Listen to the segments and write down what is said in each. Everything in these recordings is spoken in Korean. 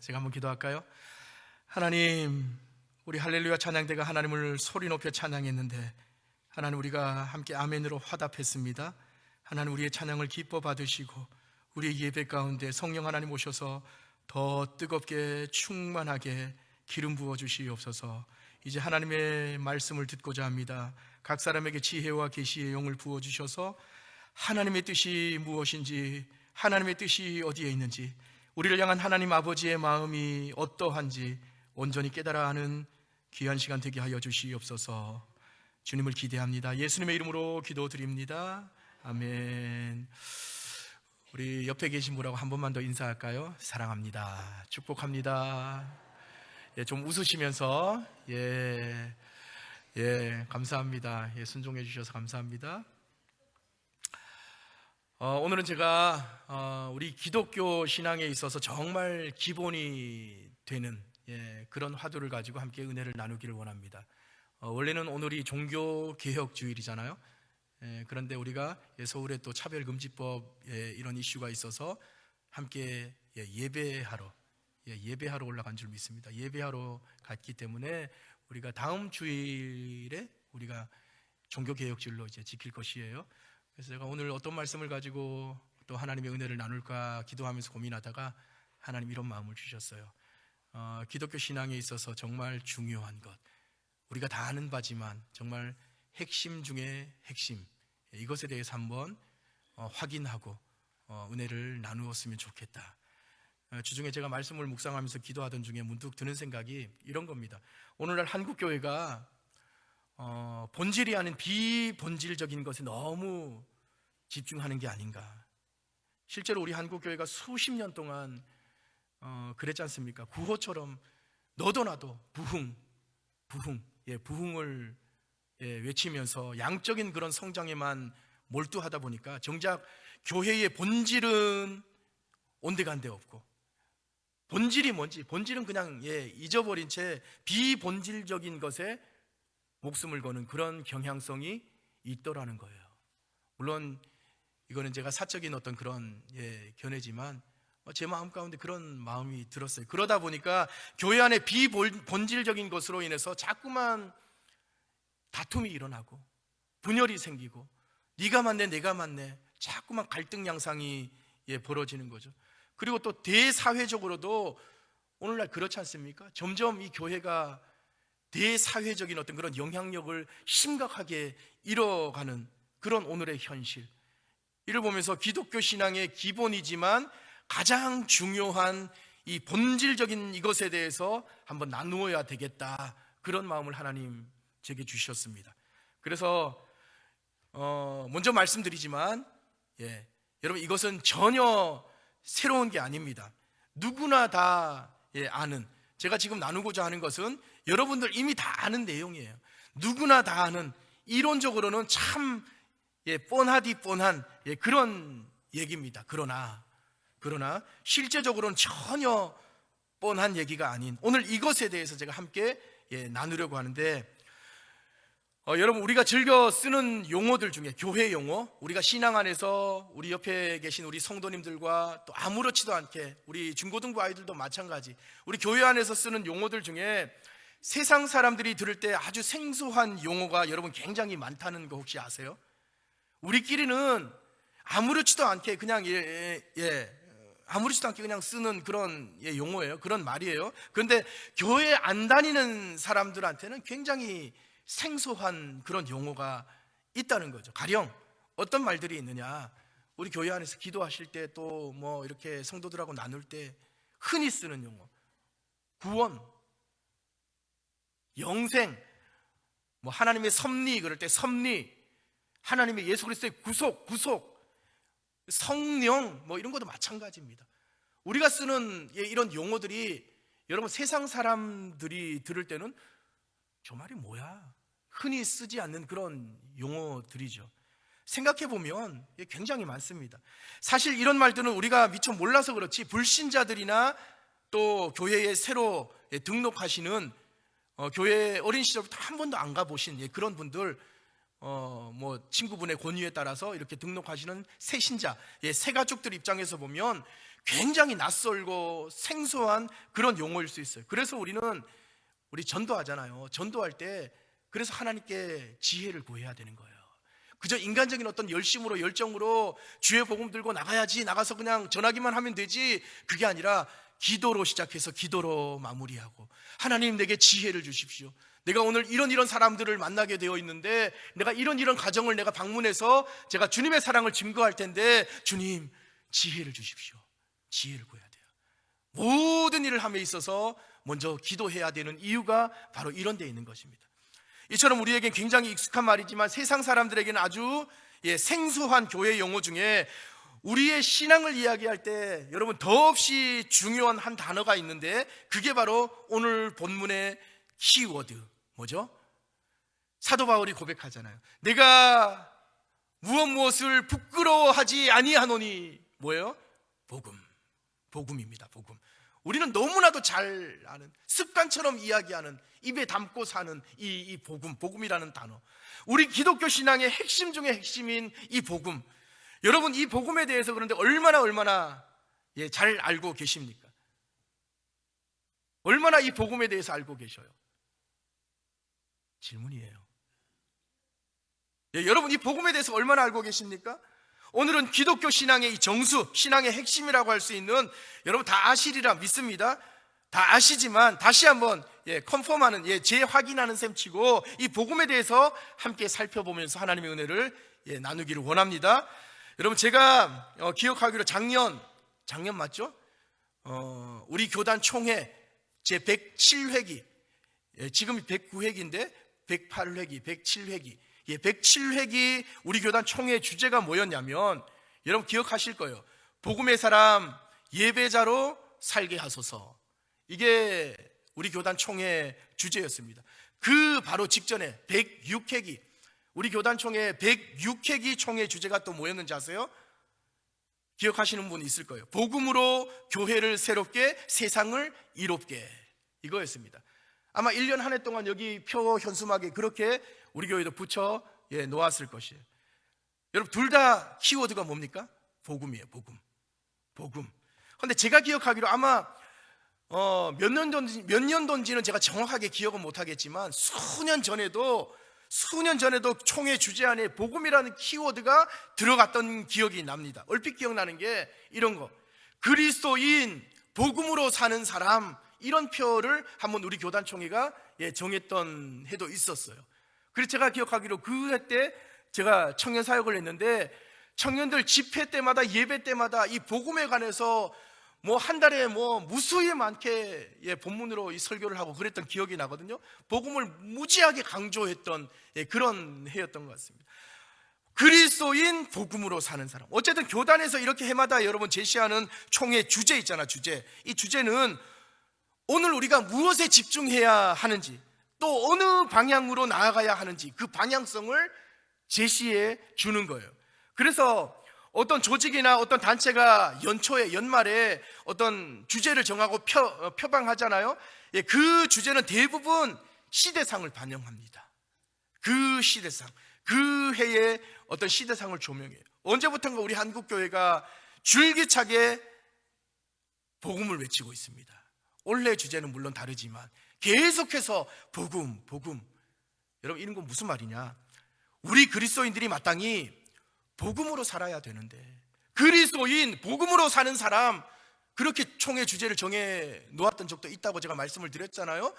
제가 한번 기도할까요? 하나님, 우리 할렐루야 찬양대가 하나님을 소리 높여 찬양했는데 하나님, 우리가 함께 아멘으로 화답했습니다. 하나님, 우리의 찬양을 기뻐 받으시고 우리의 예배 가운데 성령 하나님 오셔서 더 뜨겁게 충만하게 기름 부어 주시옵소서. 이제 하나님의 말씀을 듣고자 합니다. 각 사람에게 지혜와 계시의 영을 부어 주셔서 하나님의 뜻이 무엇인지, 하나님의 뜻이 어디에 있는지, 우리를 향한 하나님 아버지의 마음이 어떠한지 온전히 깨달아 아는 귀한 시간 되게 하여 주시옵소서. 주님을 기대합니다. 예수님의 이름으로 기도드립니다. 아멘. 우리 옆에 계신 분하고 한 번만 더 인사할까요? 사랑합니다. 축복합니다. 좀 웃으시면서 감사합니다. 순종해 주셔서 감사합니다. 오늘은 제가 우리 기독교 신앙에 있어서 정말 기본이 되는 그런 화두를 가지고 함께 은혜를 나누기를 원합니다. 원래는 오늘이 종교개혁주일이잖아요. 그런데 우리가 서울에 또 차별금지법 이런 이슈가 있어서 함께 예배하러 올라간 줄 믿습니다. 예배하러 갔기 때문에 우리가 다음 주일에 우리가 종교개혁주일로 이제 지킬 것이에요. 그래서 제가 오늘 어떤 말씀을 가지고 또 하나님의 은혜를 나눌까 기도하면서 고민하다가 하나님 이런 마음을 주셨어요. 기독교 신앙에 있어서 정말 중요한 것, 우리가 다 아는 바지만 정말 핵심 중에 핵심, 이것에 대해서 한번 확인하고 은혜를 나누었으면 좋겠다. 주중에 제가 말씀을 묵상하면서 기도하던 중에 문득 드는 생각이 이런 겁니다. 오늘날 한국교회가 본질이 아닌 비본질적인 것에 너무 집중하는 게 아닌가. 실제로 우리 한국교회가 수십 년 동안 그랬지 않습니까? 구호처럼 너도 나도 부흥을 외치면서 양적인 그런 성장에만 몰두하다 보니까 정작 교회의 본질은 온데간데 없고, 본질이 뭔지, 본질은 그냥 잊어버린 채 비본질적인 것에 목숨을 거는 그런 경향성이 있더라는 거예요. 물론 이거는 제가 사적인 어떤 그런 견해지만 제 마음 가운데 그런 마음이 들었어요. 그러다 보니까 교회 안에 비본질적인 것으로 인해서 자꾸만 다툼이 일어나고 분열이 생기고 네가 맞네 내가 맞네 자꾸만 갈등 양상이 벌어지는 거죠. 그리고 또 대사회적으로도 오늘날 그렇지 않습니까? 점점 이 교회가 대사회적인 어떤 그런 영향력을 심각하게 잃어가는 그런 오늘의 현실, 이를 보면서 기독교 신앙의 기본이지만 가장 중요한 이 본질적인 이것에 대해서 한번 나누어야 되겠다, 그런 마음을 하나님 제게 주셨습니다. 그래서 먼저 말씀드리지만 여러분, 이것은 전혀 새로운 게 아닙니다. 누구나 다 아는, 제가 지금 나누고자 하는 것은 여러분들 이미 다 아는 내용이에요. 누구나 다 아는, 이론적으로는 참 뻔하디 뻔한 그런 얘기입니다. 그러나 실제적으로는 전혀 뻔한 얘기가 아닌 오늘 이것에 대해서 제가 함께 나누려고 하는데, 여러분, 우리가 즐겨 쓰는 용어들 중에 교회 용어, 우리가 신앙 안에서 우리 옆에 계신 우리 성도님들과 또 아무렇지도 않게 우리 중고등부 아이들도 마찬가지, 우리 교회 안에서 쓰는 용어들 중에 세상 사람들이 들을 때 아주 생소한 용어가 여러분 굉장히 많다는 거 혹시 아세요? 우리끼리는 아무렇지도 않게 그냥 아무렇지도 않게 그냥 쓰는 그런 용어예요. 그런 말이에요. 그런데 교회 안 다니는 사람들한테는 굉장히 생소한 그런 용어가 있다는 거죠. 가령 어떤 말들이 있느냐, 우리 교회 안에서 기도하실 때 또 뭐 이렇게 성도들하고 나눌 때 흔히 쓰는 용어, 구원, 영생, 뭐 하나님의 섭리, 그럴 때 섭리, 하나님의 예수 그리스도의 구속, 성령, 뭐 이런 것도 마찬가지입니다. 우리가 쓰는 이런 용어들이 여러분 세상 사람들이 들을 때는 저 말이 뭐야? 흔히 쓰지 않는 그런 용어들이죠. 생각해보면 굉장히 많습니다. 사실 이런 말들은 우리가 미처 몰라서 그렇지, 불신자들이나 또 교회에 새로 등록하시는 교회 어린 시절부터 한 번도 안 가보신 그런 분들, 뭐 친구분의 권유에 따라서 이렇게 등록하시는 새 신자, 새 가족들 입장에서 보면 굉장히 낯설고 생소한 그런 용어일 수 있어요. 그래서 우리 전도하잖아요. 전도할 때 그래서 하나님께 지혜를 구해야 되는 거예요. 그저 인간적인 어떤 열심으로 열정으로 주의 복음 들고 나가야지, 나가서 그냥 전하기만 하면 되지, 그게 아니라 기도로 시작해서 기도로 마무리하고, 하나님 내게 지혜를 주십시오. 내가 오늘 이런 사람들을 만나게 되어 있는데 내가 이런 가정을 내가 방문해서 제가 주님의 사랑을 증거할 텐데 주님 지혜를 주십시오. 지혜를 구해야 돼요. 모든 일을 함에 있어서 먼저 기도해야 되는 이유가 바로 이런 데 있는 것입니다. 이처럼 우리에겐 굉장히 익숙한 말이지만 세상 사람들에게는 아주 생소한 교회 용어 중에 우리의 신앙을 이야기할 때 여러분 더없이 중요한 한 단어가 있는데 그게 바로 오늘 본문의 키워드 뭐죠? 사도 바울이 고백하잖아요. 내가 무엇을 부끄러워하지 아니하노니 뭐예요? 복음입니다. 복음. 우리는 너무나도 잘 아는, 습관처럼 이야기하는, 입에 담고 사는 이 복음이라는 단어, 우리 기독교 신앙의 핵심 중의 핵심인 이 복음. 여러분 이 복음에 대해서 그런데 얼마나 잘 알고 계십니까? 얼마나 이 복음에 대해서 알고 계셔요? 질문이에요. 여러분 이 복음에 대해서 얼마나 알고 계십니까? 오늘은 기독교 신앙의 이 정수, 신앙의 핵심이라고 할 수 있는, 여러분 다 아시리라 믿습니다. 다 아시지만 다시 한번 컨펌하는, 재확인하는 셈 치고 이 복음에 대해서 함께 살펴보면서 하나님의 은혜를 나누기를 원합니다. 여러분 제가 기억하기로 작년 맞죠? 우리 교단 총회 제 107회기, 지금이 109회기인데 108회기, 107회기, 107회기 우리 교단 총회 주제가 뭐였냐면, 여러분 기억하실 거예요. 복음의 사람 예배자로 살게 하소서. 이게 우리 교단 총회 주제였습니다. 그 바로 직전에 106회기, 우리 교단 총회 106회기 총회 주제가 또 뭐였는지 아세요? 기억하시는 분 있을 거예요. 복음으로 교회를 새롭게, 세상을 이롭게, 이거였습니다. 아마 1년 한 해 동안 여기 표 현수막에 그렇게 우리 교회도 붙여 놓았을 것이에요. 여러분 둘 다 키워드가 뭡니까? 복음이에요. 복음. 그런데 제가 기억하기로 아마 몇 년도인지는 제가 정확하게 기억은 못하겠지만 수년 전에도 총회 주제 안에 복음이라는 키워드가 들어갔던 기억이 납니다. 얼핏 기억나는 게 이런 거, 그리스도인 복음으로 사는 사람, 이런 표를 한번 우리 교단 총회가 정했던 해도 있었어요. 그래서 제가 기억하기로 그 해 때 제가 청년 사역을 했는데 청년들 집회 때마다, 예배 때마다 이 복음에 관해서 한 달에 무수히 많게 본문으로 이 설교를 하고 그랬던 기억이 나거든요. 복음을 무지하게 강조했던 그런 해였던 것 같습니다. 그리스도인 복음으로 사는 사람. 어쨌든 교단에서 이렇게 해마다 여러분 제시하는 총회 주제 있잖아, 주제. 이 주제는 오늘 우리가 무엇에 집중해야 하는지, 또 어느 방향으로 나아가야 하는지 그 방향성을 제시해 주는 거예요. 그래서 어떤 조직이나 어떤 단체가 연말에 어떤 주제를 정하고 표방하잖아요. 그 주제는 대부분 시대상을 반영합니다. 그 시대상, 그 해의 어떤 시대상을 조명해요. 언제부턴가 우리 한국교회가 줄기차게 복음을 외치고 있습니다. 올해 주제는 물론 다르지만 계속해서 복음. 여러분 이런 건 무슨 말이냐? 우리 그리스도인들이 마땅히 복음으로 살아야 되는데, 그리스도인 복음으로 사는 사람, 그렇게 총회 주제를 정해 놓았던 적도 있다고 제가 말씀을 드렸잖아요.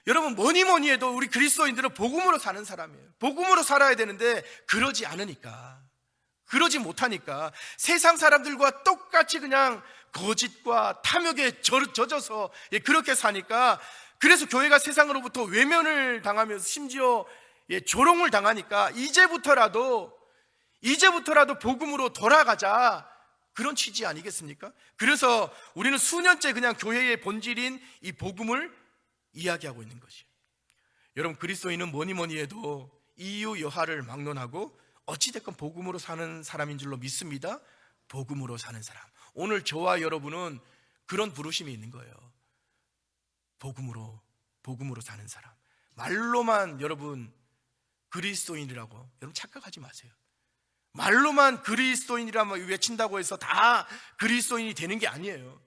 여러분 뭐니 해도 우리 그리스도인들은 복음으로 사는 사람이에요. 복음으로 살아야 되는데 그러지 않으니까, 그러지 못하니까 세상 사람들과 똑같이 그냥 거짓과 탐욕에 젖어서 그렇게 사니까, 그래서 교회가 세상으로부터 외면을 당하면서 심지어 조롱을 당하니까 이제부터라도 복음으로 돌아가자, 그런 취지 아니겠습니까? 그래서 우리는 수년째 그냥 교회의 본질인 이 복음을 이야기하고 있는 것이에요. 여러분 그리스도인은 뭐니 해도 이유 여하를 막론하고 어찌됐건 복음으로 사는 사람인 줄로 믿습니다. 복음으로 사는 사람. 오늘 저와 여러분은 그런 부르심이 있는 거예요. 복음으로 사는 사람. 말로만 여러분 그리스도인이라고 여러분 착각하지 마세요. 말로만 그리스도인이라고 외친다고 해서 다 그리스도인이 되는 게 아니에요.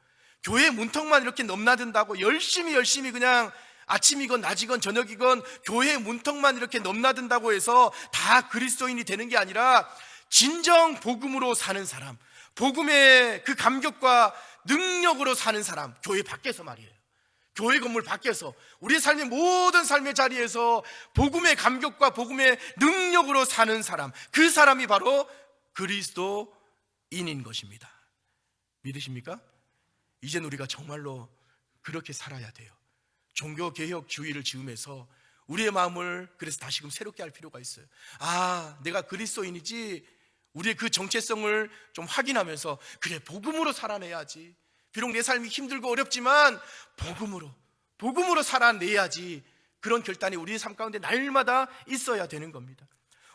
교회 문턱만 이렇게 넘나든다고 열심히 그냥 아침이건 낮이건 저녁이건 교회 문턱만 이렇게 넘나든다고 해서 다 그리스도인이 되는 게 아니라 진정 복음으로 사는 사람, 복음의 그 감격과 능력으로 사는 사람, 교회 밖에서 말이에요. 교회 건물 밖에서 우리의 삶의 모든 삶의 자리에서 복음의 감격과 복음의 능력으로 사는 사람, 그 사람이 바로 그리스도인인 것입니다. 믿으십니까? 이젠 우리가 정말로 그렇게 살아야 돼요. 종교개혁주의를 지으면서 우리의 마음을 그래서 다시금 새롭게 할 필요가 있어요. 내가 그리스도인이지. 우리의 그 정체성을 좀 확인하면서 그래, 복음으로 살아내야지. 비록 내 삶이 힘들고 어렵지만 복음으로 살아내야지. 그런 결단이 우리의 삶 가운데 날마다 있어야 되는 겁니다.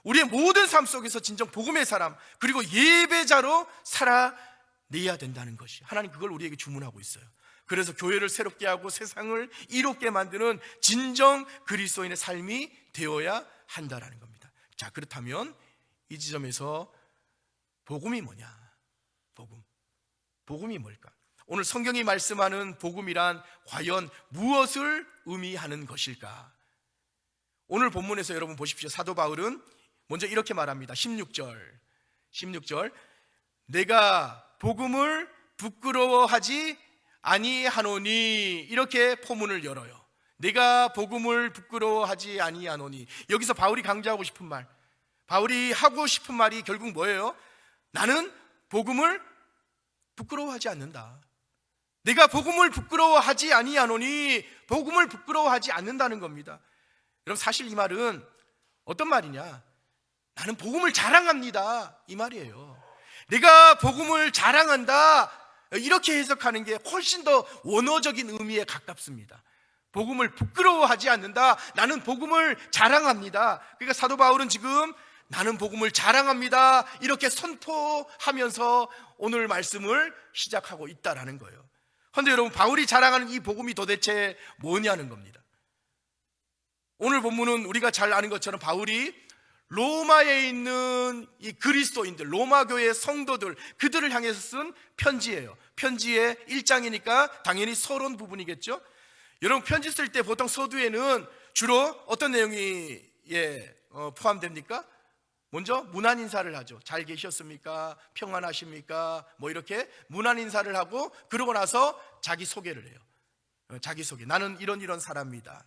우리의 모든 삶 속에서 진정 복음의 사람, 그리고 예배자로 살아내야 된다는 것이, 하나님 그걸 우리에게 주문하고 있어요. 그래서 교회를 새롭게 하고 세상을 이롭게 만드는 진정 그리스도인의 삶이 되어야 한다라는 겁니다. 자, 그렇다면 이 지점에서 복음이 뭐냐? 복음이 뭘까? 오늘 성경이 말씀하는 복음이란 과연 무엇을 의미하는 것일까? 오늘 본문에서 여러분 보십시오. 사도 바울은 먼저 이렇게 말합니다. 16절 내가 복음을 부끄러워하지 아니하노니, 이렇게 포문을 열어요. 내가 복음을 부끄러워하지 아니하노니. 여기서 바울이 강조하고 싶은 말, 바울이 하고 싶은 말이 결국 뭐예요? 나는 복음을 부끄러워하지 않는다. 내가 복음을 부끄러워하지 아니하노니, 복음을 부끄러워하지 않는다는 겁니다. 여러분, 사실 이 말은 어떤 말이냐? 나는 복음을 자랑합니다, 이 말이에요. 내가 복음을 자랑한다, 이렇게 해석하는 게 훨씬 더 원어적인 의미에 가깝습니다. 복음을 부끄러워하지 않는다, 나는 복음을 자랑합니다. 그러니까 사도 바울은 지금 나는 복음을 자랑합니다, 이렇게 선포하면서 오늘 말씀을 시작하고 있다라는 거예요. 그런데 여러분, 바울이 자랑하는 이 복음이 도대체 뭐냐는 겁니다. 오늘 본문은 우리가 잘 아는 것처럼 바울이 로마에 있는 이 그리스도인들, 로마 교회의 성도들, 그들을 향해서 쓴 편지예요. 편지의 1장이니까 당연히 서론 부분이겠죠. 여러분, 편지 쓸 때 보통 서두에는 주로 어떤 내용이 포함됩니까? 먼저 문안 인사를 하죠. 잘 계셨습니까? 평안하십니까? 뭐 이렇게 문안 인사를 하고, 그러고 나서 자기 소개를 해요. 자기 소개. 나는 이런 사람입니다.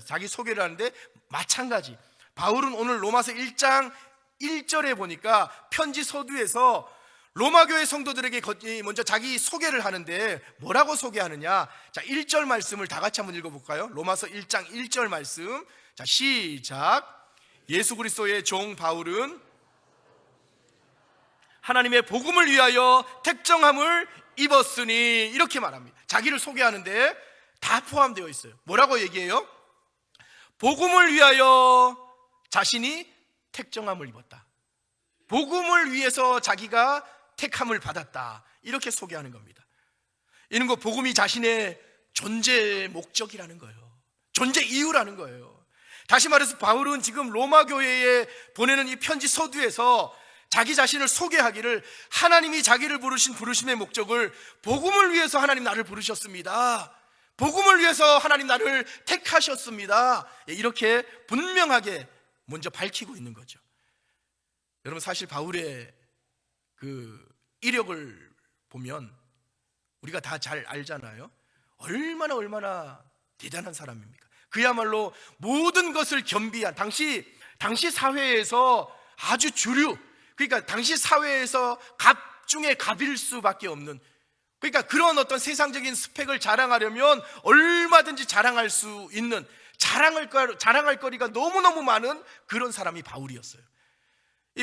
자기 소개를 하는데, 마찬가지 바울은 오늘 로마서 1장 1절에 보니까 편지 서두에서 로마 교회 성도들에게 먼저 자기 소개를 하는데 뭐라고 소개하느냐? 자, 1절 말씀을 다 같이 한번 읽어볼까요? 로마서 1장 1절 말씀. 자, 시작. 예수 그리스도의 종 바울은 하나님의 복음을 위하여 택정함을 입었으니, 이렇게 말합니다. 자기를 소개하는데 다 포함되어 있어요. 뭐라고 얘기해요? 복음을 위하여 자신이 택정함을 입었다. 복음을 위해서 자기가 택함을 받았다, 이렇게 소개하는 겁니다. 이런 거 복음이 자신의 존재 목적이라는 거예요. 존재 이유라는 거예요. 다시 말해서 바울은 지금 로마 교회에 보내는 이 편지 서두에서 자기 자신을 소개하기를, 하나님이 자기를 부르심의 목적을 복음을 위해서 하나님 나를 부르셨습니다, 복음을 위해서 하나님 나를 택하셨습니다, 이렇게 분명하게 먼저 밝히고 있는 거죠. 여러분, 사실 바울의 그 이력을 보면 우리가 다 잘 알잖아요. 얼마나 대단한 사람입니까? 그야말로 모든 것을 겸비한, 당시 사회에서 아주 주류, 그러니까 당시 사회에서 갑 중에 갑일 수밖에 없는, 그러니까 그런 어떤 세상적인 스펙을 자랑하려면 얼마든지 자랑할 수 있는, 자랑할 거리가 너무너무 많은 그런 사람이 바울이었어요.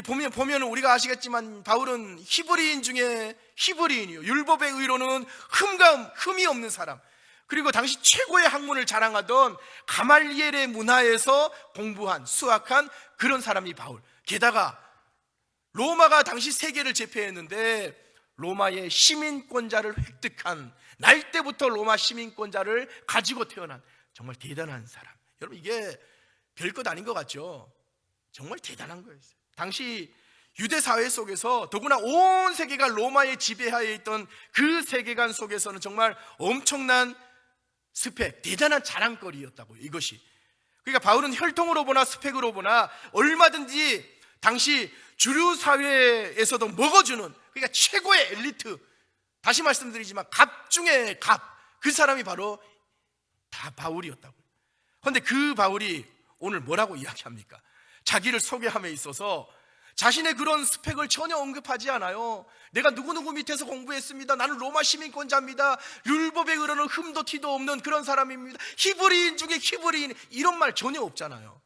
보면 우리가 아시겠지만 바울은 히브리인 중에 히브리인이요, 율법의 의로는 흠이 없는 사람, 그리고 당시 최고의 학문을 자랑하던 가말리엘의 문화에서 공부한, 수학한 그런 사람이 바울. 게다가 로마가 당시 세계를 제패했는데 로마의 시민권자를 획득한, 날 때부터 로마 시민권자를 가지고 태어난 정말 대단한 사람. 여러분, 이게 별것 아닌 것 같죠? 정말 대단한 거였어요. 당시 유대 사회 속에서 더구나 온 세계가 로마의 지배하에 있던 그 세계관 속에서는 정말 엄청난 스펙, 대단한 자랑거리였다고요, 이것이. 그러니까 바울은 혈통으로 보나 스펙으로 보나 얼마든지 당시 주류 사회에서도 먹어주는, 그러니까 최고의 엘리트, 다시 말씀드리지만 갑 중에 갑, 그 사람이 바로 다 바울이었다고요. 그런데 그 바울이 오늘 뭐라고 이야기합니까? 자기를 소개함에 있어서 자신의 그런 스펙을 전혀 언급하지 않아요. 내가 누구누구 밑에서 공부했습니다. 나는 로마 시민권자입니다. 율법에 그러는 흠도 티도 없는 그런 사람입니다. 히브리인 중에 히브리인, 이런 말 전혀 없잖아요.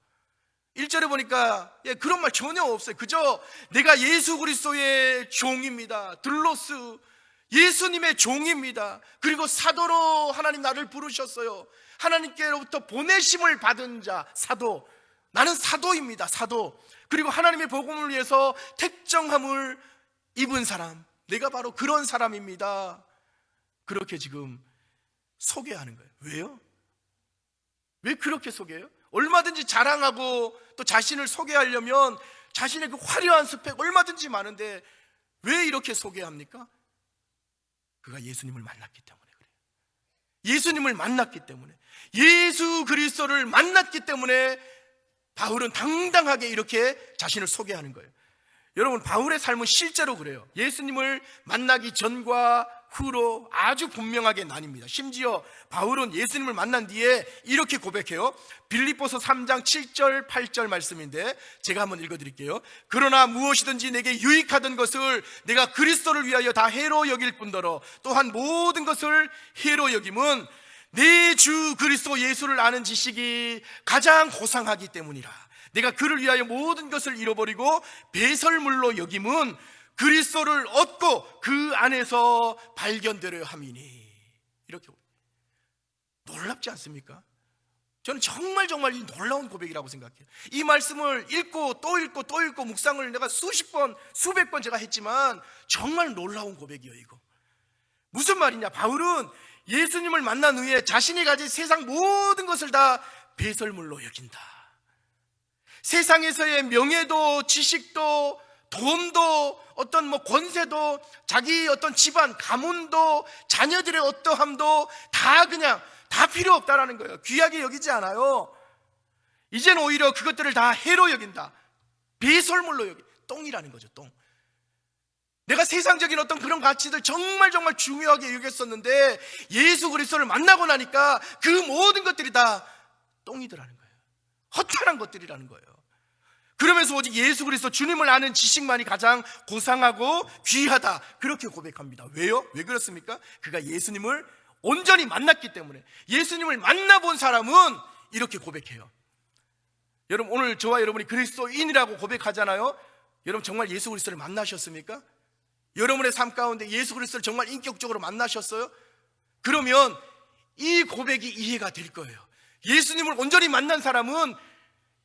1절에 보니까 그런 말 전혀 없어요. 그저 내가 예수 그리스도의 종입니다. 들로스, 예수님의 종입니다. 그리고 사도로 하나님 나를 부르셨어요. 하나님께로부터 보내심을 받은 자, 사도. 나는 사도입니다. 사도. 그리고 하나님의 복음을 위해서 택정함을 입은 사람, 내가 바로 그런 사람입니다. 그렇게 지금 소개하는 거예요. 왜요? 왜 그렇게 소개해요? 얼마든지 자랑하고 또 자신을 소개하려면 자신의 그 화려한 스펙 얼마든지 많은데 왜 이렇게 소개합니까? 그가 예수님을 만났기 때문에 그래요. 예수님을 만났기 때문에, 예수 그리스도를 만났기 때문에 바울은 당당하게 이렇게 자신을 소개하는 거예요. 여러분, 바울의 삶은 실제로 그래요. 예수님을 만나기 전과 후로 아주 분명하게 나뉩니다. 심지어 바울은 예수님을 만난 뒤에 이렇게 고백해요. 빌립보서 3장 7절 8절 말씀인데 제가 한번 읽어드릴게요. 그러나 무엇이든지 내게 유익하던 것을 내가 그리스도를 위하여 다 해로 여길 뿐더러 또한 모든 것을 해로 여김은 내 주 그리스도 예수를 아는 지식이 가장 고상하기 때문이라. 내가 그를 위하여 모든 것을 잃어버리고 배설물로 여김은 그리스도를 얻고 그 안에서 발견되려 함이니. 이렇게. 놀랍지 않습니까? 저는 정말 이 놀라운 고백이라고 생각해요. 이 말씀을 읽고 또 읽고 또 읽고 묵상을 내가 수십 번 수백 번 제가 했지만 정말 놀라운 고백이에요. 이거 무슨 말이냐? 바울은 예수님을 만난 후에 자신이 가진 세상 모든 것을 다 배설물로 여긴다. 세상에서의 명예도 지식도 돈도 어떤 권세도 자기 어떤 집안 가문도 자녀들의 어떠함도 다 그냥 다 필요 없다라는 거예요. 귀하게 여기지 않아요. 이제는 오히려 그것들을 다 해로 여긴다. 배설물로 여기, 똥이라는 거죠. 똥. 내가 세상적인 어떤 그런 가치들 정말 중요하게 여겼었는데 예수 그리스도를 만나고 나니까 그 모든 것들이 다 똥이더라는 거예요. 허탄한 것들이라는 거예요. 그러면서 오직 예수 그리스도 주님을 아는 지식만이 가장 고상하고 귀하다, 그렇게 고백합니다. 왜요? 왜 그렇습니까? 그가 예수님을 온전히 만났기 때문에. 예수님을 만나본 사람은 이렇게 고백해요. 여러분, 오늘 저와 여러분이 그리스도인이라고 고백하잖아요. 여러분, 정말 예수 그리스도를 만나셨습니까? 여러분의 삶 가운데 예수 그리스도를 정말 인격적으로 만나셨어요? 그러면 이 고백이 이해가 될 거예요. 예수님을 온전히 만난 사람은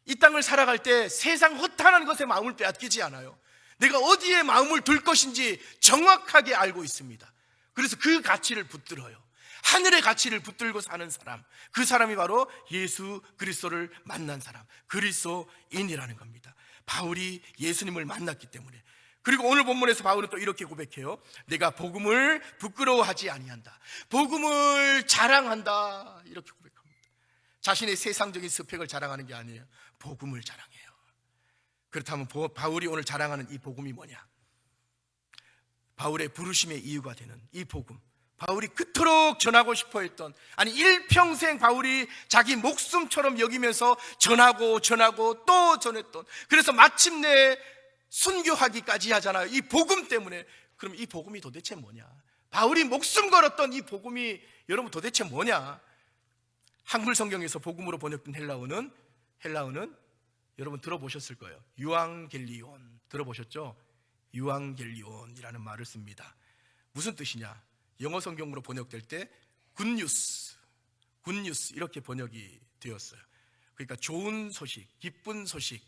이 땅을 살아갈 때 세상 허탄한 것에 마음을 빼앗기지 않아요. 내가 어디에 마음을 둘 것인지 정확하게 알고 있습니다. 그래서 그 가치를 붙들어요. 하늘의 가치를 붙들고 사는 사람, 그 사람이 바로 예수 그리스도를 만난 사람, 그리스도인이라는 겁니다. 바울이 예수님을 만났기 때문에. 그리고 오늘 본문에서 바울은 또 이렇게 고백해요. 내가 복음을 부끄러워하지 아니한다. 복음을 자랑한다. 이렇게 고백합니다. 자신의 세상적인 스펙을 자랑하는 게 아니에요. 복음을 자랑해요. 그렇다면 바울이 오늘 자랑하는 이 복음이 뭐냐? 바울의 부르심의 이유가 되는 이 복음, 바울이 그토록 전하고 싶어 했던, 아니 일평생 바울이 자기 목숨처럼 여기면서 전하고 또 전했던, 그래서 마침내 순교하기까지 하잖아요. 이 복음 때문에. 그럼 이 복음이 도대체 뭐냐? 바울이 목숨 걸었던 이 복음이 여러분 도대체 뭐냐? 한글 성경에서 복음으로 번역된 헬라어는 여러분 들어보셨을 거예요. 유앙겔리온. 들어보셨죠? 유앙겔리온이라는 말을 씁니다. 무슨 뜻이냐? 영어 성경으로 번역될 때 굿뉴스 이렇게 번역이 되었어요. 그러니까 좋은 소식, 기쁜 소식,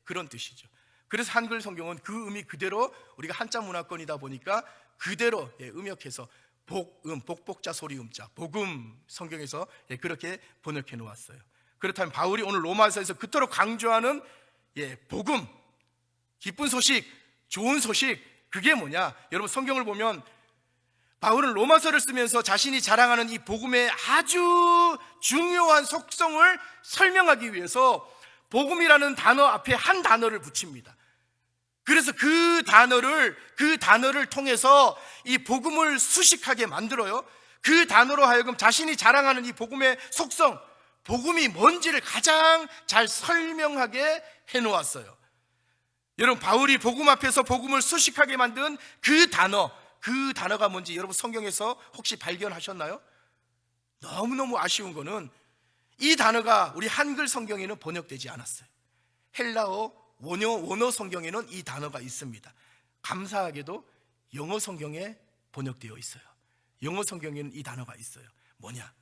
그런 뜻이죠. 그래서 한글 성경은 그 의미 그대로, 우리가 한자 문화권이다 보니까 그대로 음역해서 복복자 소리음자, 복음 성경에서 그렇게 번역해 놓았어요. 그렇다면 바울이 오늘 로마서에서 그토록 강조하는 복음, 기쁜 소식, 좋은 소식, 그게 뭐냐? 여러분 성경을 보면 바울은 로마서를 쓰면서 자신이 자랑하는 이 복음의 아주 중요한 속성을 설명하기 위해서 복음이라는 단어 앞에 한 단어를 붙입니다. 그래서 그 단어를 통해서 이 복음을 수식하게 만들어요. 그 단어로 하여금 자신이 자랑하는 이 복음의 속성, 복음이 뭔지를 가장 잘 설명하게 해놓았어요. 여러분, 바울이 복음 앞에서 복음을 수식하게 만든 그 단어가 뭔지 여러분 성경에서 혹시 발견하셨나요? 너무너무 아쉬운 거는 이 단어가 우리 한글 성경에는 번역되지 않았어요. 헬라어 원어 성경에는 이 단어가 있습니다. 감사하게도 영어 성경에 번역되어 있어요. 영어 성경에는 이 단어가 있어요. 뭐냐?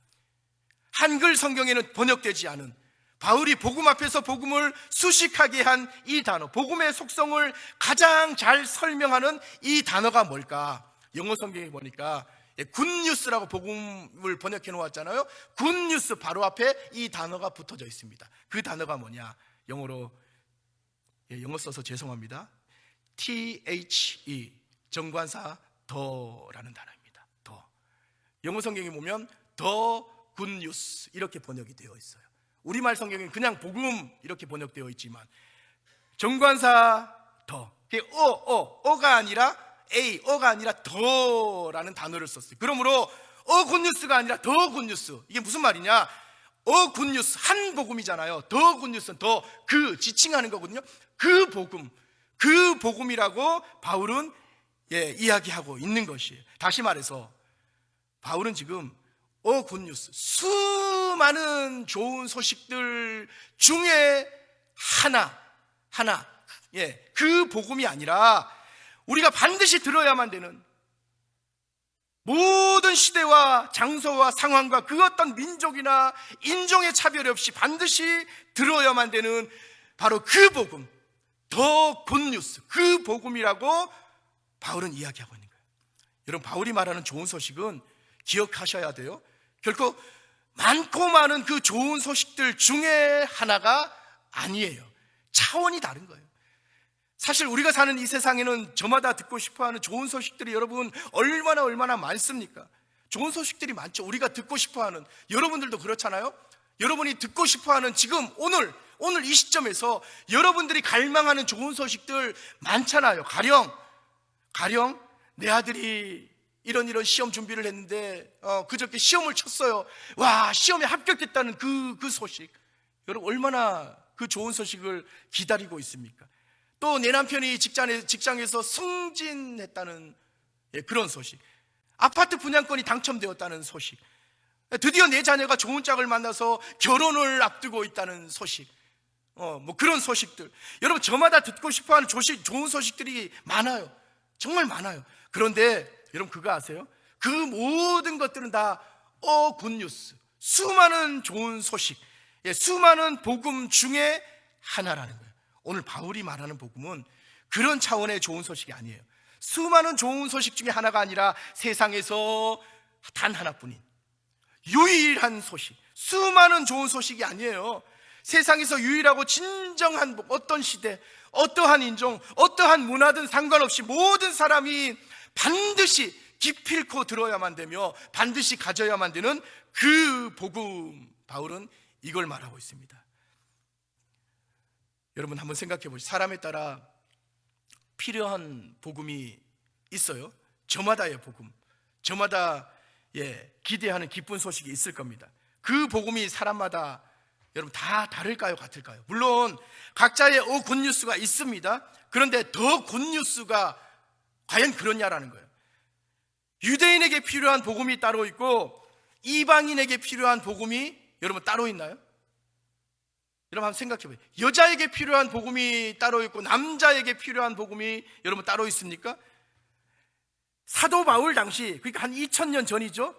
한글 성경에는 번역되지 않은, 바울이 복음 앞에서 복음을 수식하게 한 이 단어, 복음의 속성을 가장 잘 설명하는 이 단어가 뭘까? 영어 성경에 보니까 굿뉴스라고 복음을 번역해 놓았잖아요. 굿뉴스 바로 앞에 이 단어가 붙어져 있습니다. 그 단어가 뭐냐? 영어로, 영어 써서 죄송합니다. THE, 정관사 더라는 단어입니다. 더. 영어 성경에 보면 더 굿뉴스 이렇게 번역이 되어 있어요. 우리말 성경에는 그냥 복음 이렇게 번역되어 있지만 정관사 더, 어가 아니라 어가 아니라 더라는 단어를 썼어요. 그러므로 굿뉴스가 아니라 더 굿뉴스. 이게 무슨 말이냐? 굿뉴스, 한 복음이잖아요. 더 굿뉴스는 더, 지칭하는 거거든요. 그 복음이라고 바울은 이야기하고 있는 것이에요. 다시 말해서 바울은 지금 굿뉴스, 수많은 좋은 소식들 중에 하나, 그 복음이 아니라 우리가 반드시 들어야만 되는, 모든 시대와 장소와 상황과 그 어떤 민족이나 인종의 차별 없이 반드시 들어야만 되는 바로 그 복음, 더 굿뉴스, 그 복음이라고 바울은 이야기하고 있는 거예요. 여러분, 바울이 말하는 좋은 소식은 기억하셔야 돼요. 결코 많고 많은 그 좋은 소식들 중에 하나가 아니에요. 차원이 다른 거예요. 사실 우리가 사는 이 세상에는 저마다 듣고 싶어하는 좋은 소식들이 여러분 얼마나 많습니까? 좋은 소식들이 많죠. 우리가 듣고 싶어하는, 여러분들도 그렇잖아요. 여러분이 듣고 싶어하는 지금 오늘 이 시점에서 여러분들이 갈망하는 좋은 소식들 많잖아요. 가령 내 아들이 이런 시험 준비를 했는데 그저께 시험을 쳤어요. 와, 시험에 합격했다는 그 소식. 여러분 얼마나 그 좋은 소식을 기다리고 있습니까? 또 내 남편이 직장에서 승진했다는 그런 소식, 아파트 분양권이 당첨되었다는 소식, 드디어 내 자녀가 좋은 짝을 만나서 결혼을 앞두고 있다는 소식, 그런 소식들. 여러분 저마다 듣고 싶어하는 좋은 소식들이 많아요. 정말 많아요. 그런데 여러분 그거 아세요? 그 모든 것들은 다 굿뉴스, 수많은 좋은 소식, 수많은 복음 중에 하나라는 거예요. 오늘 바울이 말하는 복음은 그런 차원의 좋은 소식이 아니에요. 수많은 좋은 소식 중에 하나가 아니라 세상에서 단 하나뿐인 유일한 소식, 수많은 좋은 소식이 아니에요. 세상에서 유일하고 진정한 복, 어떤 시대, 어떠한 인종, 어떠한 문화든 상관없이 모든 사람이 반드시 기필코 들어야만 되며 반드시 가져야만 되는 그 복음, 바울은 이걸 말하고 있습니다. 여러분 한번 생각해 보시죠. 사람에 따라 필요한 복음이 있어요. 저마다의 복음, 저마다 기대하는 기쁜 소식이 있을 겁니다. 그 복음이 사람마다 여러분 다 다를까요? 같을까요? 물론 각자의 굿뉴스가 있습니다. 그런데 더 굿뉴스가 과연 그러냐라는 거예요. 유대인에게 필요한 복음이 따로 있고 이방인에게 필요한 복음이 여러분 따로 있나요? 여러분 한번 생각해 보세요. 여자에게 필요한 복음이 따로 있고 남자에게 필요한 복음이 여러분 따로 있습니까? 사도 바울 당시, 그러니까 한 2000년 전이죠.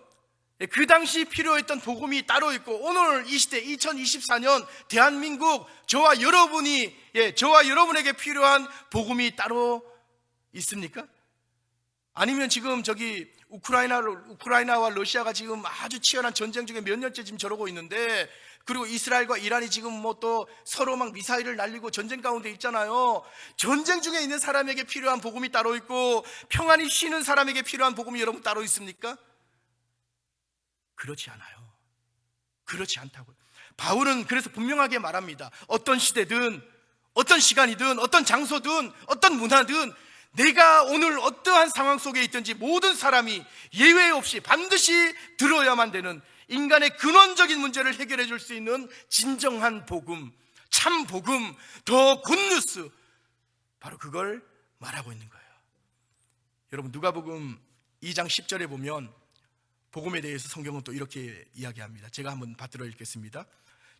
그 당시 필요했던 복음이 따로 있고 오늘 이 시대 2024년 대한민국 저와 여러분에게 필요한 복음이 따로 있습니까? 아니면 지금 저기 우크라이나와 러시아가 지금 아주 치열한 전쟁 중에 몇 년째 지금 저러고 있는데, 그리고 이스라엘과 이란이 지금 뭐 또 서로 막 미사일을 날리고 전쟁 가운데 있잖아요. 전쟁 중에 있는 사람에게 필요한 복음이 따로 있고 평안히 쉬는 사람에게 필요한 복음이 여러분 따로 있습니까? 그렇지 않아요. 그렇지 않다고요. 바울은 그래서 분명하게 말합니다. 어떤 시대든 어떤 시간이든 어떤 장소든 어떤 문화든 내가 오늘 어떠한 상황 속에 있든지 모든 사람이 예외 없이 반드시 들어야만 되는 인간의 근원적인 문제를 해결해 줄 수 있는 진정한 복음, 참 복음, 더 굿뉴스, 바로 그걸 말하고 있는 거예요. 여러분, 누가복음 2장 10절에 보면 복음에 대해서 성경은 또 이렇게 이야기합니다. 제가 한번 받들어 읽겠습니다.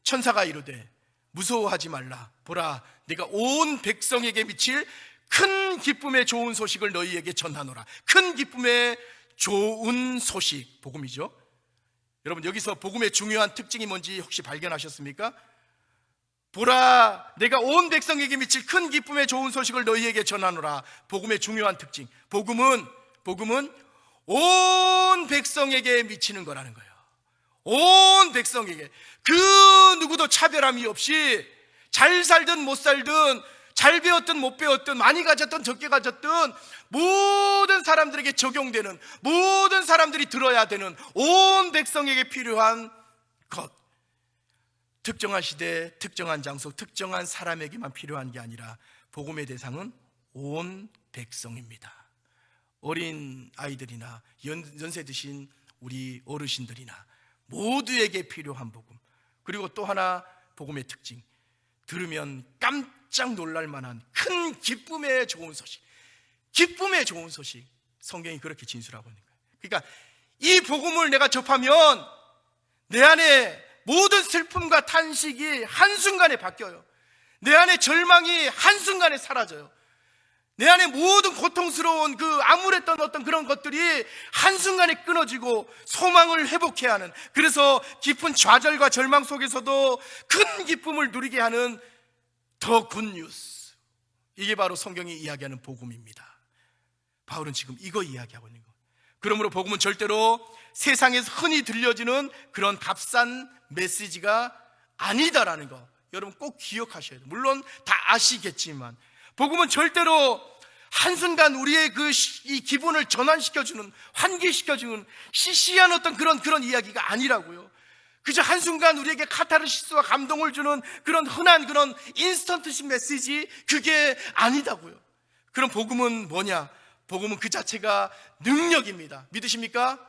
천사가 이르되 무서워하지 말라. 보라, 내가 온 백성에게 미칠 큰 기쁨의 좋은 소식을 너희에게 전하노라. 큰 기쁨의 좋은 소식, 복음이죠. 여러분, 여기서 복음의 중요한 특징이 뭔지 혹시 발견하셨습니까? 보라, 내가 온 백성에게 미칠 큰 기쁨의 좋은 소식을 너희에게 전하노라. 복음의 중요한 특징, 복음은 온 백성에게 미치는 거라는 거예요. 온 백성에게, 그 누구도 차별함이 없이 잘 살든 못 살든, 잘 배웠든 못 배웠든, 많이 가졌든 적게 가졌든 모든 사람들에게 적용되는, 모든 사람들이 들어야 되는 온 백성에게 필요한 것, 특정한 시대, 특정한 장소, 특정한 사람에게만 필요한 게 아니라 복음의 대상은 온 백성입니다. 어린 아이들이나 연세 드신 우리 어르신들이나 모두에게 필요한 복음. 그리고 또 하나 복음의 특징, 들으면 깜짝 놀랄 만한 큰 기쁨의 좋은 소식, 기쁨의 좋은 소식, 성경이 그렇게 진술하고 있는 거예요. 그러니까 이 복음을 내가 접하면 내 안에 모든 슬픔과 탄식이 한순간에 바뀌어요. 내 안에 절망이 한순간에 사라져요. 내 안에 모든 고통스러운 그 암울했던 어떤 그런 것들이 한순간에 끊어지고 소망을 회복해야 하는, 그래서 깊은 좌절과 절망 속에서도 큰 기쁨을 누리게 하는 더 굿뉴스, 이게 바로 성경이 이야기하는 복음입니다. 바울은 지금 이거 이야기하고 있는 거예요. 그러므로 복음은 절대로 세상에서 흔히 들려지는 그런 값싼 메시지가 아니다라는 거 여러분 꼭 기억하셔야 돼요. 물론 다 아시겠지만 복음은 절대로 한순간 우리의 이 기분을 전환시켜주는, 환기시켜주는 시시한 어떤 그런 이야기가 아니라고요. 그저 한순간 우리에게 카타르시스와 감동을 주는 그런 흔한 그런 인스턴트식 메시지, 그게 아니다고요. 그럼 복음은 뭐냐? 복음은 그 자체가 능력입니다. 믿으십니까?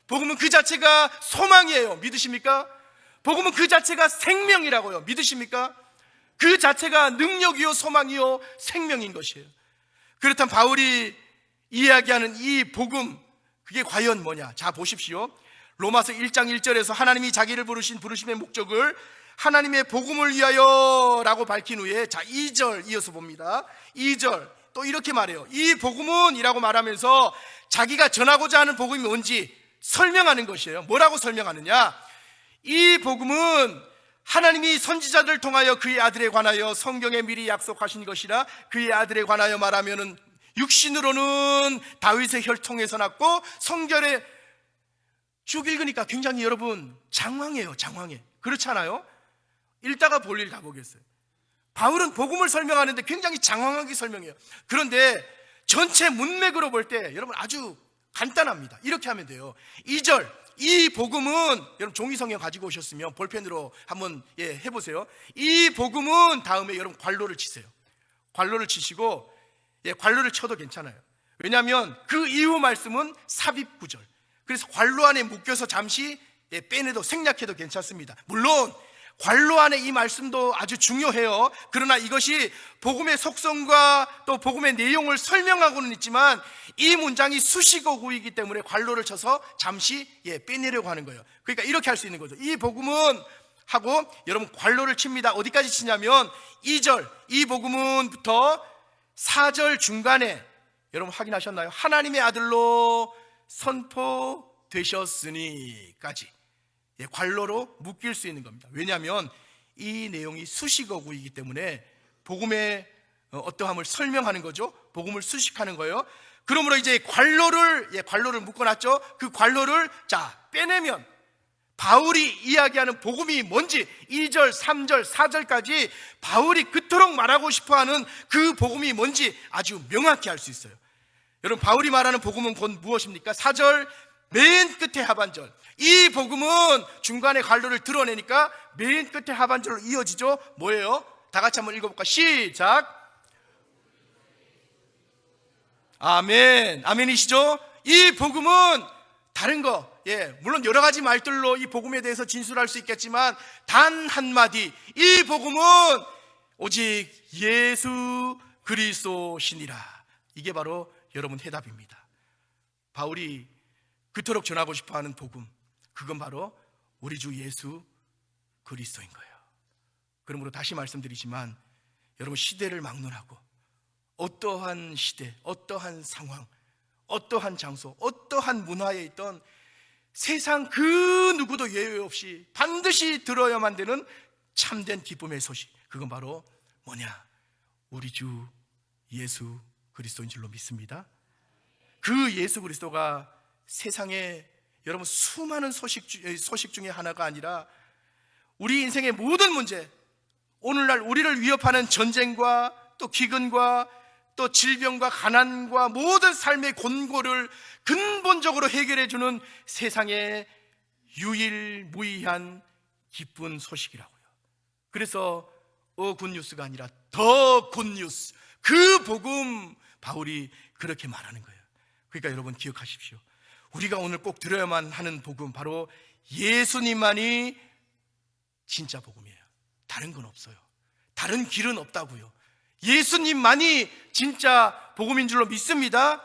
복음은 그 자체가 소망이에요. 믿으십니까? 복음은 그 자체가 생명이라고요. 믿으십니까? 그 자체가 능력이요 소망이요 생명인 것이에요. 그렇다면 바울이 이야기하는 이 복음, 그게 과연 뭐냐? 자, 보십시오. 로마서 1장 1절에서 하나님이 자기를 부르신 부르심의 목적을 하나님의 복음을 위하여 라고 밝힌 후에, 자 2절 이어서 봅니다. 2절 또 이렇게 말해요. 이 복음은 이라고 말하면서 자기가 전하고자 하는 복음이 뭔지 설명하는 것이에요. 뭐라고 설명하느냐? 이 복음은 하나님이 선지자들을 통하여 그의 아들에 관하여 성경에 미리 약속하신 것이라. 그의 아들에 관하여 말하면은 육신으로는 다윗의 혈통에서 났고, 성결에 쭉 읽으니까 굉장히 여러분 장황해요. 장황해. 그렇지 않아요? 읽다가 볼 일 다 보겠어요. 바울은 복음을 설명하는데 굉장히 장황하게 설명해요. 그런데 전체 문맥으로 볼 때 여러분 아주 간단합니다. 이렇게 하면 돼요. 2절, 이 복음은, 여러분 종이성경 가지고 오셨으면 볼펜으로 한번 해보세요. 이 복음은 다음에 여러분 괄호를 치세요. 괄호를 치시고, 괄호를 쳐도 괜찮아요. 왜냐하면 그 이후 말씀은 삽입구절, 그래서 괄호 안에 묶여서 잠시 빼내도 생략해도 괜찮습니다. 물론 괄호 안에 이 말씀도 아주 중요해요. 그러나 이것이 복음의 속성과 또 복음의 내용을 설명하고는 있지만 이 문장이 수식어구이기 때문에 괄호를 쳐서 잠시 빼내려고 하는 거예요. 그러니까 이렇게 할 수 있는 거죠. 이 복음은 하고 여러분 괄호를 칩니다. 어디까지 치냐면 2절, 이 복음은부터 4절 중간에 여러분 확인하셨나요? 하나님의 아들로 선포되셨으니까지 괄호로 묶일 수 있는 겁니다. 왜냐하면 이 내용이 수식어구이기 때문에 복음의 어떠함을 설명하는 거죠. 복음을 수식하는 거예요. 그러므로 이제 관로를 묶어놨죠. 그 관로를 빼내면 바울이 이야기하는 복음이 뭔지 2절, 3절, 4절까지 바울이 그토록 말하고 싶어하는 그 복음이 뭔지 아주 명확히 알 수 있어요. 여러분, 바울이 말하는 복음은 곧 무엇입니까? 4절 맨 끝에 하반절, 이 복음은 중간에 관로를 드러내니까 맨 끝에 하반절로 이어지죠. 뭐예요? 다 같이 한번 읽어볼까? 시작. 아멘. 아멘이시죠? 이 복음은 다른 거, 물론 여러 가지 말들로 이 복음에 대해서 진술할 수 있겠지만 단 한마디, 이 복음은 오직 예수 그리스도시니라. 이게 바로 여러분 해답입니다. 바울이 그토록 전하고 싶어하는 복음, 그건 바로 우리 주 예수 그리스도인 거예요. 그러므로 다시 말씀드리지만 여러분, 시대를 막론하고 어떠한 시대, 어떠한 상황, 어떠한 장소, 어떠한 문화에 있던 세상 그 누구도 예외 없이 반드시 들어야만 되는 참된 기쁨의 소식, 그건 바로 뭐냐? 우리 주 예수 그리스도인 줄로 믿습니다. 그 예수 그리스도가 세상에 여러분 수많은 소식 중에 하나가 아니라 우리 인생의 모든 문제, 오늘날 우리를 위협하는 전쟁과 또 기근과 또 질병과 가난과 모든 삶의 곤고를 근본적으로 해결해주는 세상의 유일무이한 기쁜 소식이라고요. 그래서 굿뉴스가 아니라 더 굿뉴스, 그 복음, 바울이 그렇게 말하는 거예요. 그러니까 여러분 기억하십시오. 우리가 오늘 꼭 들어야만 하는 복음, 바로 예수님만이 진짜 복음이에요. 다른 건 없어요. 다른 길은 없다고요. 예수님만이 진짜 복음인 줄로 믿습니다.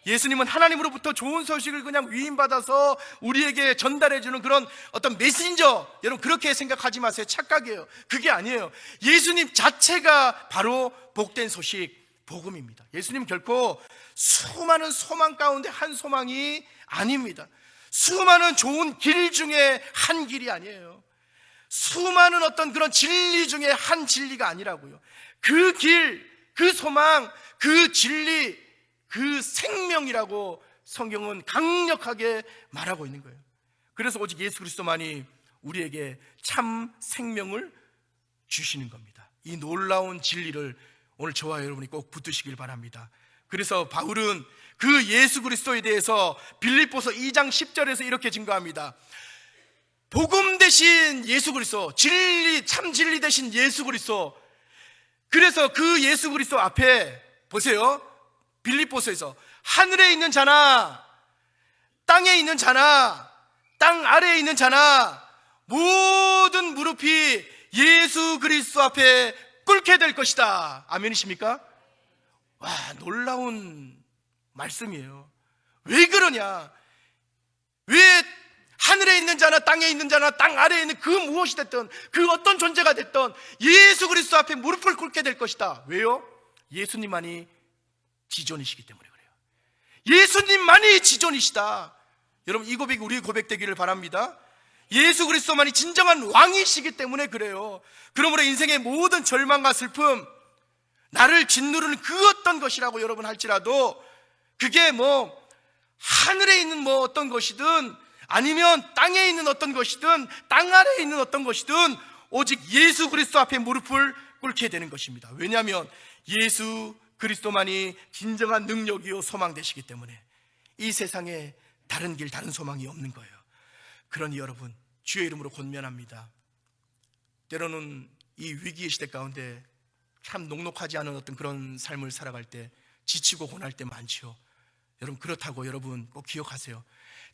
예수님은 하나님으로부터 좋은 소식을 그냥 위임받아서 우리에게 전달해주는 그런 어떤 메신저, 여러분 그렇게 생각하지 마세요. 착각이에요. 그게 아니에요. 예수님 자체가 바로 복된 소식, 복음입니다. 예수님 결코 수많은 소망 가운데 한 소망이 아닙니다. 수많은 좋은 길 중에 한 길이 아니에요. 수많은 어떤 그런 진리 중에 한 진리가 아니라고요. 그 길, 그 소망, 그 진리, 그 생명이라고 성경은 강력하게 말하고 있는 거예요. 그래서 오직 예수 그리스도만이 우리에게 참 생명을 주시는 겁니다. 이 놀라운 진리를 오늘 저와 여러분이 꼭 붙드시길 바랍니다. 그래서 바울은 그 예수 그리스도에 대해서 빌립보서 2장 10절에서 이렇게 증거합니다. 복음 대신 예수 그리스도, 진리, 참 진리 대신 예수 그리스도. 그래서 그 예수 그리스도 앞에 보세요. 빌립보서에서 하늘에 있는 자나 땅에 있는 자나 땅 아래에 있는 자나 모든 무릎이 예수 그리스도 앞에 꿇게 될 것이다. 아멘이십니까? 와, 놀라운 말씀이에요. 왜 그러냐? 왜 하늘에 있는 자나 땅에 있는 자나 땅 아래에 있는 그 무엇이 됐든 그 어떤 존재가 됐든 예수 그리스도 앞에 무릎을 꿇게 될 것이다. 왜요? 예수님만이 지존이시기 때문에 그래요. 예수님만이 지존이시다. 여러분, 이 고백이 우리의 고백되기를 바랍니다. 예수 그리스도만이 진정한 왕이시기 때문에 그래요. 그러므로 인생의 모든 절망과 슬픔, 나를 짓누르는 그 어떤 것이라고 여러분 할지라도 그게 하늘에 있는 어떤 것이든 아니면 땅에 있는 어떤 것이든 땅 아래에 있는 어떤 것이든 오직 예수 그리스도 앞에 무릎을 꿇게 되는 것입니다. 왜냐하면 예수 그리스도만이 진정한 능력이요 소망 되시기 때문에 이 세상에 다른 길, 다른 소망이 없는 거예요. 그러니 여러분, 주의 이름으로 권면합니다. 때로는 이 위기의 시대 가운데 참 녹록하지 않은 어떤 그런 삶을 살아갈 때 지치고 고날 때 많지요. 여러분, 그렇다고 여러분 꼭 기억하세요.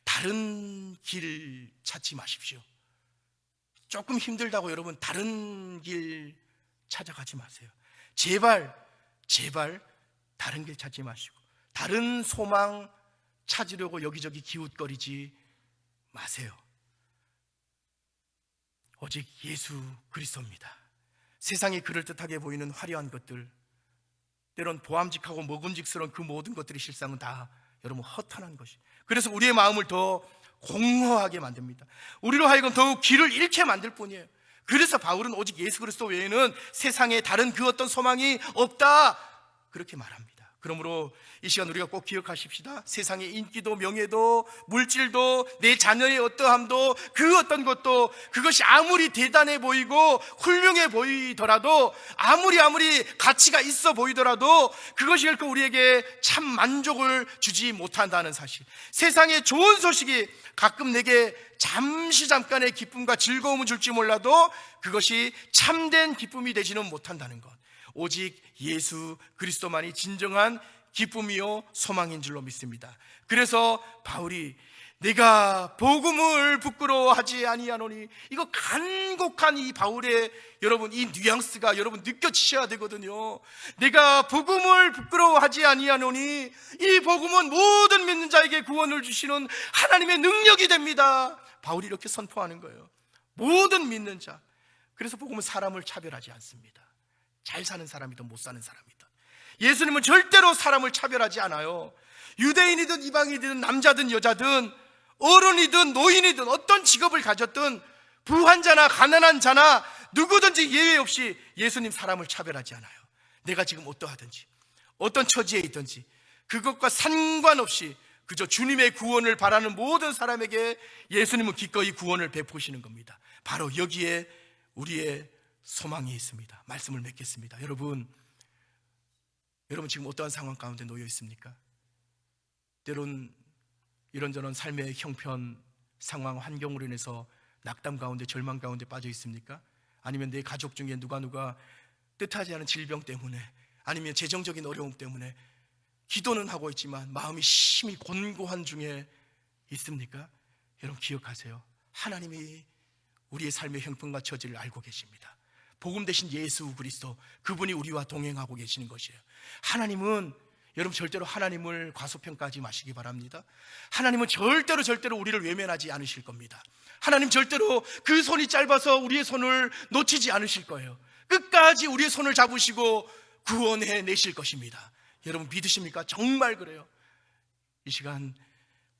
다른 길 찾지 마십시오. 조금 힘들다고 여러분 다른 길 찾아가지 마세요. 제발 다른 길 찾지 마시고 다른 소망 찾으려고 여기저기 기웃거리지 마세요. 오직 예수 그리스도입니다. 세상이 그럴듯하게 보이는 화려한 것들, 때론 보암직하고 먹음직스러운 그 모든 것들이 실상은 다 여러분 허탄한 것이. 그래서 우리의 마음을 더 공허하게 만듭니다. 우리로 하여금 더욱 길을 잃게 만들 뿐이에요. 그래서 바울은 오직 예수 그리스도 외에는 세상에 다른 그 어떤 소망이 없다, 그렇게 말합니다. 그러므로 이 시간 우리가 꼭 기억하십시다. 세상의 인기도 명예도 물질도 내 자녀의 어떠함도 그 어떤 것도 그것이 아무리 대단해 보이고 훌륭해 보이더라도 아무리 가치가 있어 보이더라도 그것이 결코 우리에게 참 만족을 주지 못한다는 사실. 세상의 좋은 소식이 가끔 내게 잠깐의 기쁨과 즐거움을 줄지 몰라도 그것이 참된 기쁨이 되지는 못한다는 것. 오직 예수 그리스도만이 진정한 기쁨이요 소망인 줄로 믿습니다. 그래서 바울이 내가 복음을 부끄러워하지 아니하노니, 이거 간곡한 이 바울의 여러분 이 뉘앙스가 여러분 느껴지셔야 되거든요. 내가 복음을 부끄러워하지 아니하노니 이 복음은 모든 믿는 자에게 구원을 주시는 하나님의 능력이 됩니다. 바울이 이렇게 선포하는 거예요. 모든 믿는 자. 그래서 복음은 사람을 차별하지 않습니다. 잘 사는 사람이든 못 사는 사람이든. 예수님은 절대로 사람을 차별하지 않아요. 유대인이든 이방인이든 남자든 여자든 어른이든 노인이든 어떤 직업을 가졌든 부한자나 가난한 자나 누구든지 예외 없이 예수님 사람을 차별하지 않아요. 내가 지금 어떠하든지 어떤 처지에 있든지 그것과 상관없이 그저 주님의 구원을 바라는 모든 사람에게 예수님은 기꺼이 구원을 베푸시는 겁니다. 바로 여기에 우리의 소망이 있습니다. 말씀을 맺겠습니다. 여러분 지금 어떠한 상황 가운데 놓여 있습니까? 때론 이런저런 삶의 형편, 상황, 환경으로 인해서 낙담 가운데, 절망 가운데 빠져 있습니까? 아니면 내 가족 중에 누가 뜻하지 않은 질병 때문에, 아니면 재정적인 어려움 때문에 기도는 하고 있지만 마음이 심히 곤고한 중에 있습니까? 여러분 기억하세요. 하나님이 우리의 삶의 형편과 처지를 알고 계십니다. 복음 대신 예수 그리스도, 그분이 우리와 동행하고 계시는 것이에요. 하나님은, 여러분 절대로 하나님을 과소평가하지 마시기 바랍니다. 하나님은 절대로 우리를 외면하지 않으실 겁니다. 하나님 절대로 그 손이 짧아서 우리의 손을 놓치지 않으실 거예요. 끝까지 우리의 손을 잡으시고 구원해 내실 것입니다. 여러분 믿으십니까? 정말 그래요. 이 시간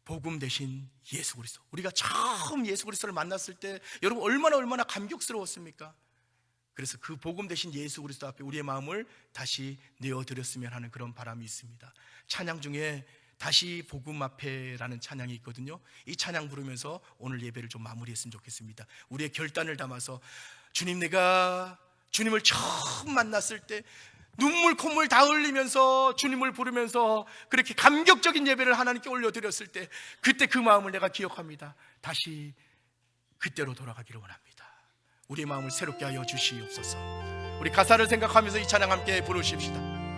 복음 대신 예수 그리스도, 우리가 처음 예수 그리스도를 만났을 때 여러분 얼마나 감격스러웠습니까? 그래서 그 복음 대신 예수 그리스도 앞에 우리의 마음을 다시 내어드렸으면 하는 그런 바람이 있습니다. 찬양 중에 다시 복음 앞에라는 찬양이 있거든요. 이 찬양 부르면서 오늘 예배를 좀 마무리했으면 좋겠습니다. 우리의 결단을 담아서 주님, 내가 주님을 처음 만났을 때 눈물 콧물 다 흘리면서 주님을 부르면서 그렇게 감격적인 예배를 하나님께 올려드렸을 때 그때 그 마음을 내가 기억합니다. 다시 그때로 돌아가기를 원합니다. 우리의 마음을 새롭게 하여 주시옵소서. 우리 가사를 생각하면서 이 찬양 함께 부르십시다.